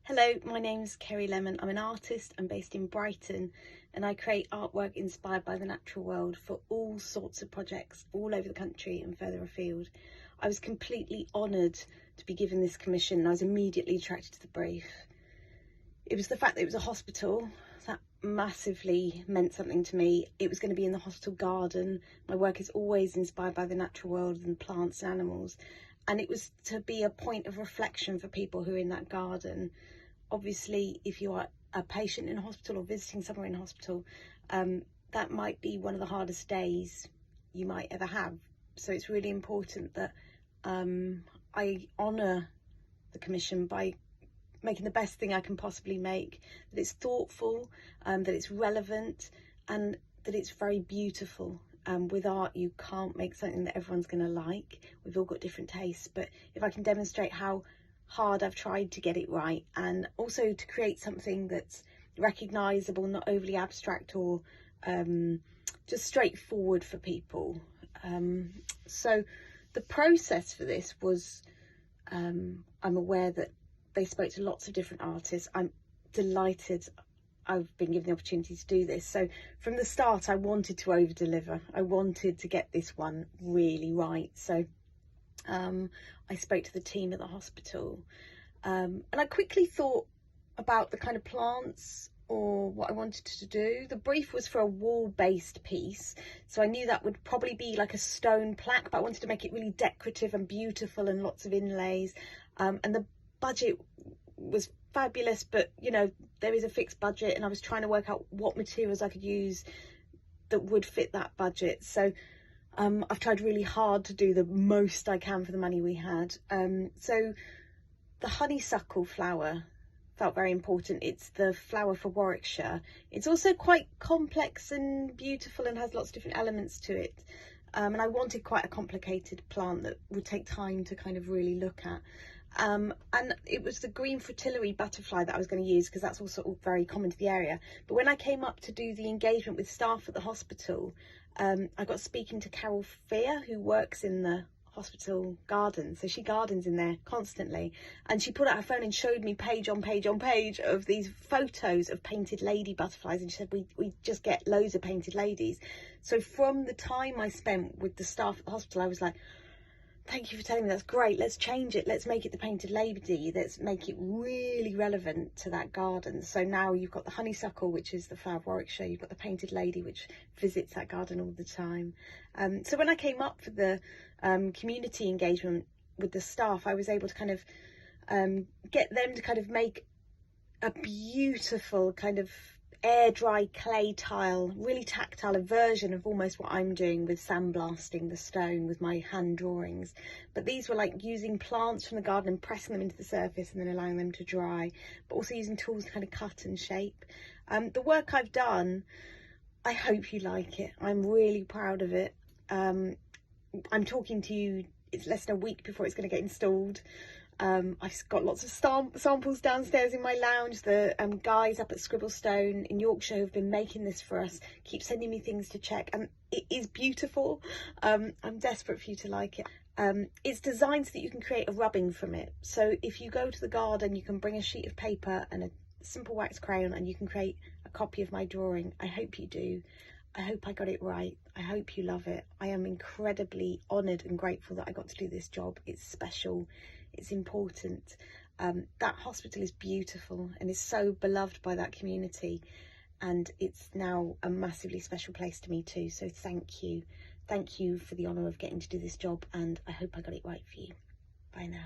Hello, my name's Kerry Lemon. I'm an artist. I'm based in Brighton and I create artwork inspired by the natural world for all sorts of projects all over the country and further afield. I was completely honoured to be given this commission and I was immediately attracted to the brief. It was the fact that it was a hospital that massively meant something to me. It was going to be in the hospital garden. My work is always inspired by the natural world and plants and animals. And it was to be a point of reflection for people who are in that garden. Obviously, if you are a patient in a hospital or visiting somewhere in a hospital, that might be one of the hardest days you might ever have. So it's really important that I honour the commission by making the best thing I can possibly make, that it's thoughtful, that it's relevant, and that it's very beautiful. With art, you can't make something that everyone's going to like. We've all got different tastes, but if I can demonstrate how hard I've tried to get it right, and also to create something that's recognisable, not overly abstract or just straightforward for people. So the process for this was, I'm aware that they spoke to lots of different artists. I'm delighted I've been given the opportunity to do this. So from the start, I wanted to over deliver. I wanted to get this one really right. So I spoke to the team at the hospital and I quickly thought about the kind of plants or what I wanted to do. The brief was for a wall-based piece, so I knew that would probably be like a stone plaque, but I wanted to make it really decorative and beautiful and lots of inlays. And the budget was fabulous, but you know, there is a fixed budget and I was trying to work out what materials I could use that would fit that budget. So I've tried really hard to do the most I can for the money we had. So the honeysuckle flower felt very important. It's the flower for Warwickshire. It's also quite complex and beautiful and has lots of different elements to it. And I wanted quite a complicated plant that would take time to kind of really look at. And it was the green fritillary butterfly that I was going to use because that's also very common to the area. But when I came up to do the engagement with staff at the hospital, I got speaking to Carol Fear, who works in the hospital garden. So she gardens in there constantly. And she pulled out her phone and showed me page on page on page of these photos of painted lady butterflies. And she said, we just get loads of painted ladies. So from the time I spent with the staff at the hospital, I was like, thank you for telling me, that's great. Let's change it. Let's make it the painted lady. Let's make it really relevant to that garden. So now you've got the honeysuckle, which is the flower of Warwickshire. You've got the painted lady, which visits that garden all the time. So when I came up for the community engagement with the staff, I was able to kind of get them to kind of make a beautiful kind of air dry clay tile, really tactile, a version of almost what I'm doing with sandblasting the stone with my hand drawings. But these were like using plants from the garden and pressing them into the surface and then allowing them to dry, but also using tools to kind of cut and shape. The work I've done, I hope you like it. I'm really proud of it. I'm talking to you, it's less than a week before it's going to get installed. I've got lots of samples downstairs in my lounge. The guys up at Scribblestone in Yorkshire who've been making this for us keep sending me things to check, and it is beautiful. I'm desperate for you to like it. It's designed so that you can create a rubbing from it. So if you go to the garden, you can bring a sheet of paper and a simple wax crayon and you can create a copy of my drawing. I hope you do. I hope I got it right. I hope you love it. I am incredibly honoured and grateful that I got to do this job. It's special. It's important. That hospital is beautiful and is so beloved by that community, and it's now a massively special place to me too. So thank you for the honour of getting to do this job, and I hope I got it right for you. Bye now.